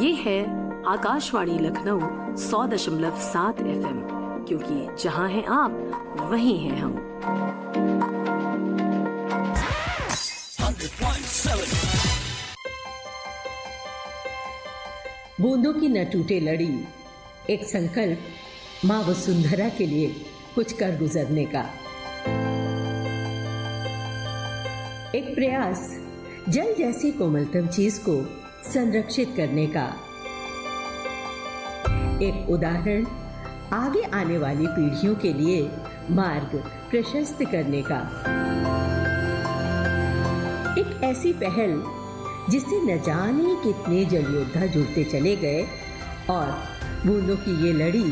ये है आकाशवाणी लखनऊ 100.7 FM, क्योंकि जहां हैं आप वहीं हैं हम। बूंदों की न टूटे लड़ी, एक संकल्प माँ वसुंधरा के लिए कुछ कर गुजरने का, एक प्रयास जल जैसी कोमलतम चीज को संरक्षित करने का, एक उदाहरण आगे आने वाली पीढ़ियों के लिए मार्ग प्रशस्त करने का, एक ऐसी पहल जिससे न जाने कितने जल योद्धा जुड़ते चले गए और बूंदों की ये लड़ी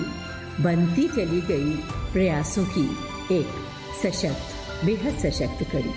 बनती चली गई प्रयासों की एक सशक्त, बेहद सशक्त कड़ी।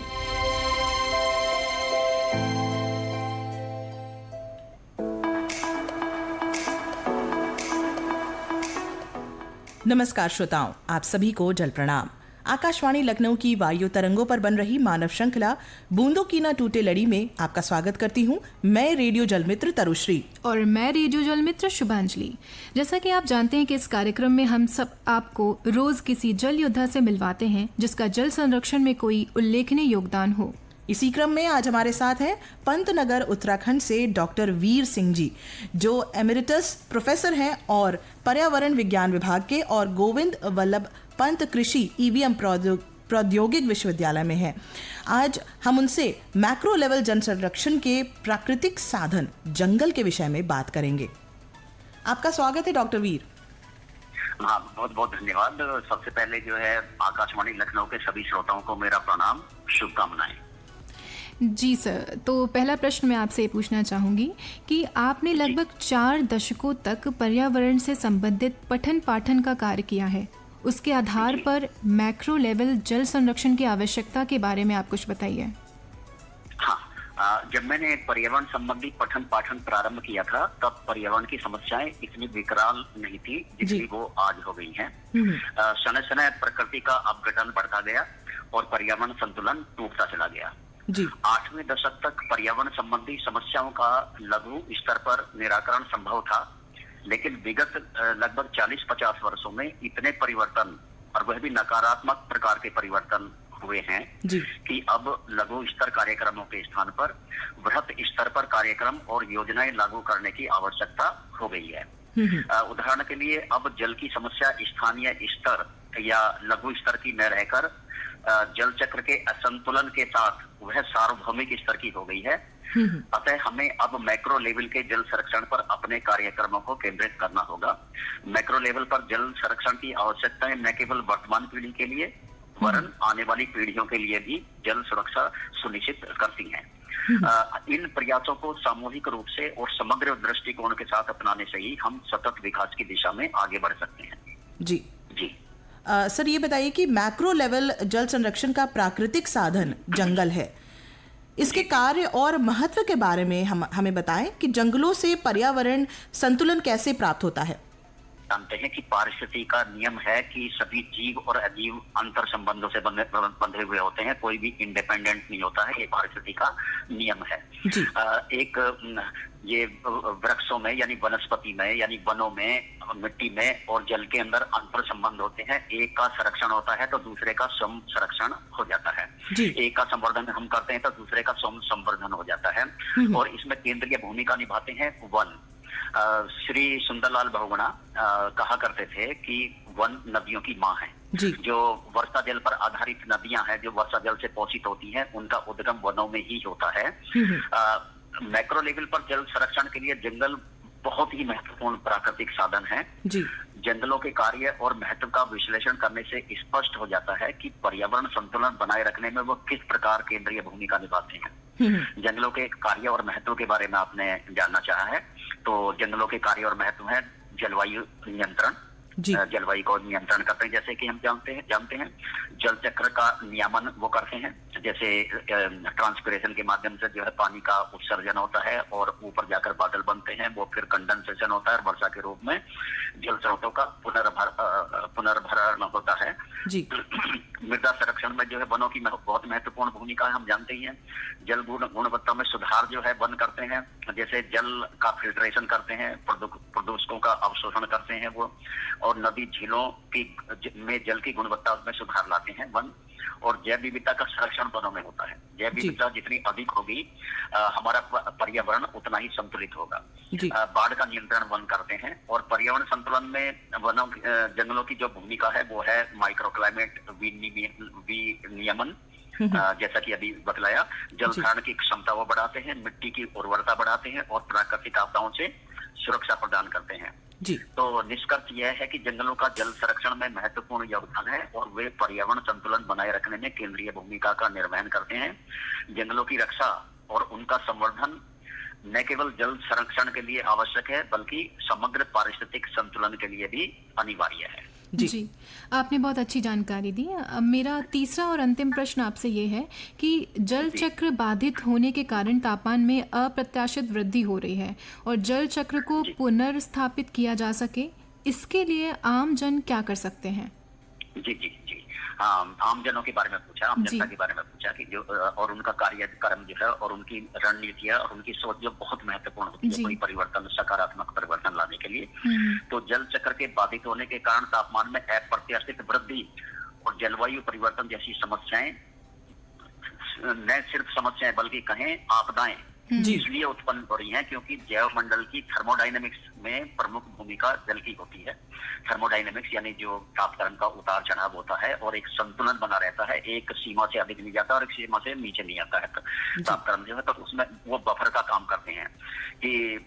नमस्कार श्रोताओं, आप सभी को जल प्रणाम। आकाशवाणी लखनऊ की वायु तरंगों पर बन रही मानव श्रृंखला बूंदों की न टूटे लड़ी में आपका स्वागत करती हूँ। मैं रेडियो जल मित्र तरुश्री और मैं रेडियो जल मित्र शुभांजलि। जैसा कि आप जानते हैं कि इस कार्यक्रम में हम सब आपको रोज किसी जल योद्धा से मिलवाते हैं जिसका जल संरक्षण में कोई उल्लेखनीय योगदान हो। इसी क्रम में आज हमारे साथ हैं पंतनगर उत्तराखंड से डॉक्टर वीर सिंह जी, जो एमेरिटस प्रोफेसर हैं और पर्यावरण विज्ञान विभाग के और गोविंद वल्लभ पंत कृषि ईवीएम प्रौद्योगिक विश्वविद्यालय में हैं। आज हम उनसे मैक्रो लेवल जल संरक्षण के प्राकृतिक साधन जंगल के विषय में बात करेंगे। आपका स्वागत है डॉक्टर वीर। हाँ, बहुत बहुत धन्यवाद। सबसे पहले जो है आकाशवाणी लखनऊ के सभी श्रोताओं को मेरा प्रणाम, शुभकामनाएं। जी सर, तो पहला प्रश्न मैं आपसे पूछना चाहूँगी कि आपने लगभग 4 दशकों तक पर्यावरण से संबंधित पठन पाठन का कार्य किया है। उसके आधार पर मैक्रो लेवल जल संरक्षण की आवश्यकता के बारे में आप कुछ बताइए। हाँ, जब मैंने पर्यावरण संबंधी पठन पाठन प्रारंभ किया था तब पर्यावरण की समस्याएं इतनी विकराल नहीं थी जितनी वो आज हो गई हैं। समय समय प्रकृति का अपघटन बढ़ता गया और पर्यावरण संतुलन टूटता चला गया। 8वें दशक तक पर्यावरण संबंधी समस्याओं का लघु स्तर पर निराकरण संभव था, लेकिन विगत लगभग 40-50 वर्षों में इतने परिवर्तन, और वह भी नकारात्मक प्रकार के परिवर्तन हुए हैं कि अब लघु स्तर कार्यक्रमों के स्थान पर वृहत स्तर पर कार्यक्रम और योजनाएं लागू करने की आवश्यकता हो गई है। उदाहरण के लिए अब जल की समस्या स्थानीय स्तर या लघु स्तर की न रहकर जल चक्र के असंतुलन के साथ वह सार्वभौमिक स्तर की हो गई है। अतः हमें अब मैक्रो लेवल के जल संरक्षण पर अपने कार्यक्रमों को केंद्रित करना होगा। मैक्रो लेवल पर जल संरक्षण की आवश्यकताएं न केवल वर्तमान पीढ़ी के लिए वरन आने वाली पीढ़ियों के लिए भी जल सुरक्षा सुनिश्चित करती हैं। इन प्रयासों को सामूहिक रूप से और समग्र दृष्टिकोण के साथ अपनाने से ही हम सतत विकास की दिशा में आगे बढ़ सकते हैं। जी। सर, ये बताइए कि मैक्रो लेवल जल संरक्षण का प्राकृतिक साधन जंगल है। इसके कार्य और महत्व के बारे में हमें बताएं कि जंगलों से पर्यावरण संतुलन कैसे प्राप्त होता है। जानते हैं कि पारिस्थितिकी का नियम है कि सभी जीव और अजीव अंतर संबंधों से बंधे हुए होते हैं, कोई भी इंडिपेंडेंट नहीं होता है। ये पारिस्थितिकी का नियम है। ये वृक्षों में यानी वनस्पति में यानी वनों में, मिट्टी में और जल के अंदर अंतर संबंध होते हैं। एक का संरक्षण होता है तो दूसरे का स्वयं संरक्षण हो जाता है। एक का संवर्धन हम करते हैं तो दूसरे का स्वयं संवर्धन हो जाता है। और इसमें केंद्रीय भूमिका निभाते हैं वन। श्री सुंदरलाल बहुगुणा कहा करते थे कि वन नदियों की माँ है। जो वर्षा जल पर आधारित नदियां हैं, जो वर्षा जल से पोषित होती हैं, उनका उद्गम वनों में ही होता है। मैक्रो लेवल पर जल संरक्षण के लिए जंगल बहुत ही महत्वपूर्ण प्राकृतिक साधन है। जंगलों के कार्य और महत्व का विश्लेषण करने से स्पष्ट हो जाता है कि पर्यावरण संतुलन बनाए रखने में वो किस प्रकार केंद्रीय भूमिका निभाते हैं। जंगलों के कार्य और महत्व के बारे में आपने जानना चाहा है, तो जंगलों के कार्य और महत्व है जलवायु नियंत्रण। जलवायु को नियंत्रण करते हैं, जैसे कि हम जानते हैं जल चक्र का नियमन वो करते हैं। जैसे ट्रांसपिरेशन के माध्यम से जो है पानी का उत्सर्जन होता है और ऊपर जाकर बादल बनते हैं, वो फिर कंडेंसेशन होता है और वर्षा के रूप में जल स्रोतों का पुनर्भरण होता है। जी। मृदा संरक्षण में जो है वनों की बहुत महत्वपूर्ण भूमिका है, हम जानते ही हैं। जल गुणवत्ता में सुधार जो है वन करते हैं, जैसे जल का फिल्ट्रेशन करते हैं, प्रदूषकों का अवशोषण करते हैं वो, और नदी झीलों की में जल की गुणवत्ता में सुधार लाते हैं वन। और जैव विविधता का संरक्षण वनों में होता है। जैव विविधता जितनी अधिक होगी हमारा पर्यावरण उतना ही संतुलित होगा। बाढ़ का नियंत्रण वन करते हैं, और पर्यावरण संतुलन में वनों जंगलों की जो भूमिका है वो है माइक्रो क्लाइमेट विनियमन, जैसा कि अभी बतलाया। जल धारण की क्षमता वो बढ़ाते हैं, मिट्टी की उर्वरता बढ़ाते हैं, और प्राकृतिक आपदाओं से सुरक्षा प्रदान करते हैं। जी। तो निष्कर्ष यह है कि जंगलों का जल संरक्षण में महत्वपूर्ण योगदान है, और वे पर्यावरण संतुलन बनाए रखने में केंद्रीय भूमिका का निर्वहन करते हैं। जंगलों की रक्षा और उनका संवर्धन न केवल जल संरक्षण के लिए आवश्यक है, बल्कि समग्र पारिस्थितिक संतुलन के लिए भी अनिवार्य है। जी, आपने बहुत अच्छी जानकारी दी। अब मेरा तीसरा और अंतिम प्रश्न आपसे ये है कि जल चक्र बाधित होने के कारण तापमान में अप्रत्याशित वृद्धि हो रही है, और जल चक्र को पुनर्स्थापित किया जा सके, इसके लिए आम जन क्या कर सकते हैं? जी जी जी, आम जनों के बारे में पूछा, आम जनता के बारे में पूछा कि जो और उनका कार्यक्रम जो है और उनकी रणनीतियां और उनकी सोच जो बहुत महत्वपूर्ण होती है कोई परिवर्तन, सकारात्मक परिवर्तन लाने के लिए। तो जल चक्र के बाधित होने के कारण तापमान में अप्रत्याशित वृद्धि और जलवायु परिवर्तन जैसी समस्याएं, न सिर्फ समस्याएं बल्कि कहें आपदाएं, इसलिए उत्पन्न हो रही हैं क्योंकि जैव मंडल की थर्मोडायनेमिक्स में प्रमुख भूमिका जल की होती है। थर्मोडायनेमिक्स यानी जो तापक्रम का उतार चढ़ाव होता है और एक संतुलन बना रहता है, एक सीमा से अधिक नहीं जाता और एक सीमा से नीचे नहीं आता है तापक्रम जो है, तो उसमें वो बफर का काम करते हैं कि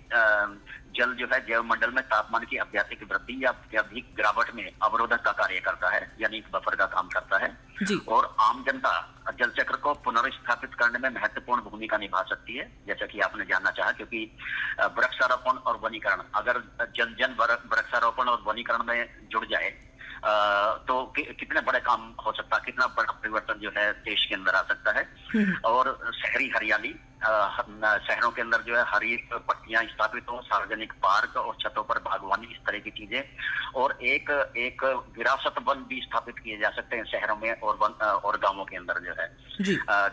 जल जो है जैव मंडल में तापमान की अत्याधिक वृद्धि या अत्यधिक गिरावट में अवरोधक का कार्य करता है, यानी बफर का काम करता है। और आम जनता जल चक्र को पुनर्स्थापित करने में महत्वपूर्ण भूमिका निभा सकती है, जैसा कि आपने जानना चाहा, क्योंकि वृक्षारोपण और वनीकरण, अगर जन जन वृक्षारोपण और वनीकरण में जुड़ जाए तो कितने बड़े काम हो सकता है, कितना बड़ा परिवर्तन जो है देश के अंदर आ सकता है। और शहरी हरियाली, शहरों के अंदर जो है हरी पट्टियां स्थापित हो, सार्वजनिक पार्क और छतों पर बागवानी, इस तरह की चीजें, और एक विरासत वन भी स्थापित किए जा सकते हैं शहरों में और गांवों के अंदर जो है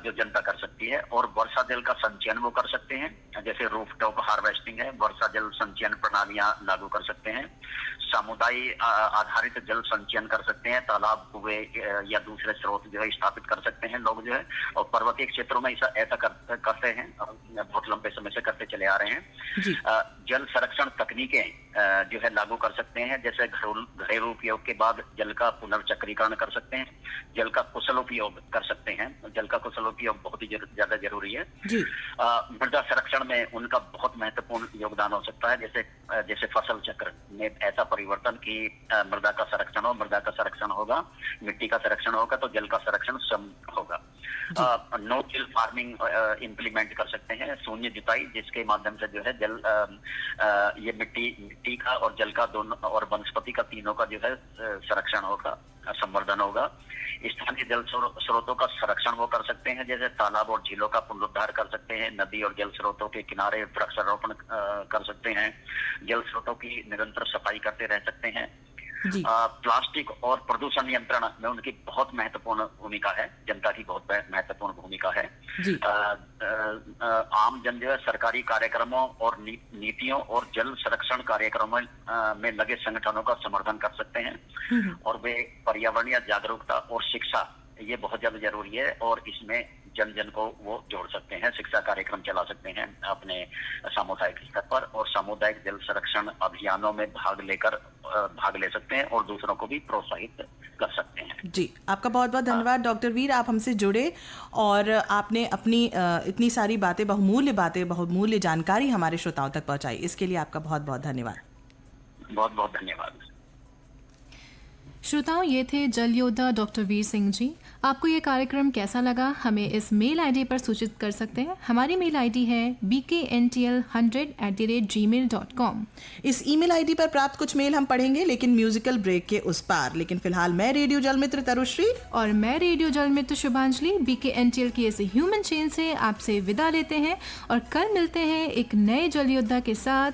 जो जनता कर सकती है। और वर्षा जल का संचयन वो कर सकते हैं, जैसे रूफटॉप हार्वेस्टिंग है, वर्षा जल संचयन प्रणालियां लागू कर सकते हैं। समुदाय आधारित जल संचयन कर सकते हैं, तालाब, कुएं या दूसरे स्रोत जो है स्थापित कर सकते हैं लोग जो है, और पर्वतीय क्षेत्रों में ऐसा करते हैं, बहुत लंबे समय से करते चले आ रहे हैं। जल संरक्षण तकनीकें जो है लागू कर सकते हैं, जैसे घरेलू उपयोग के बाद जल का पुनर्चक्रीकरण कर सकते हैं, जल का कुशल उपयोग कर सकते हैं। जल का कुशल उपयोग बहुत ही ज्यादा जरूरी है। मृदा संरक्षण में उनका बहुत महत्वपूर्ण योगदान हो सकता है, जैसे फसल चक्र में ऐसा परिवर्तन कि मृदा का संरक्षण हो, मृदा का संरक्षण होगा, मिट्टी का संरक्षण होगा तो जल का संरक्षण होगा। नो टिल फार्मिंग इम्प्लीमेंट कर सकते हैं, शून्य जुताई, जिसके माध्यम से जो है जल ये मिट्टी का और जल का दोनों और वनस्पति का तीनों का जो है संरक्षण होगा, संवर्धन होगा। स्थानीय जल स्रोतों का संरक्षण वो कर सकते हैं, जैसे तालाब और झीलों का पुनरुद्धार कर सकते हैं, नदी और जल स्रोतों के किनारे वृक्षारोपण कर सकते हैं, जल स्रोतों की निरंतर सफाई करते रह सकते हैं। प्लास्टिक और प्रदूषण नियंत्रण में उनकी बहुत महत्वपूर्ण भूमिका है, जनता की बहुत महत्वपूर्ण भूमिका है। आम जन जो है सरकारी कार्यक्रमों और नीतियों और जल संरक्षण कार्यक्रमों में लगे संगठनों का समर्थन कर सकते हैं, और वे पर्यावरणीय जागरूकता और शिक्षा, ये बहुत ज्यादा जरूरी है, और इसमें जन जन को वो जोड़ सकते हैं, शिक्षा कार्यक्रम चला सकते हैं अपने सामुदायिक स्तर पर, और सामुदायिक जल संरक्षण अभियानों में भाग ले सकते हैं और दूसरों को भी प्रोत्साहित कर सकते हैं। जी, आपका बहुत बहुत धन्यवाद डॉक्टर वीर, आप हमसे जुड़े और आपने अपनी इतनी सारी बातें, बहुमूल्य जानकारी हमारे श्रोताओं तक पहुंचाई। इसके लिए आपका बहुत बहुत धन्यवाद। बहुत बहुत धन्यवाद। श्रोताओं, ये थे जल योद्धा डॉक्टर वीर सिंह जी। आपको ये कार्यक्रम कैसा लगा हमें इस मेल आईडी पर सूचित कर सकते हैं। हमारी मेल आईडी है bkntl100@gmail.com। इस ईमेल आईडी पर प्राप्त कुछ मेल हम पढ़ेंगे, लेकिन म्यूजिकल ब्रेक के उस पार। लेकिन फिलहाल मैं रेडियो जल मित्र तरुश्री और मैं रेडियो जल मित्र शुभांजलि BKNTL की ऐसे ह्यूमन चेन से आपसे विदा लेते हैं, और कल मिलते हैं एक नए जल योद्धा के साथ।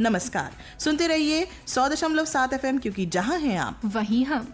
नमस्कार। सुनते रहिए 100.7 FM, क्योंकि जहां हैं आप वहीं हम।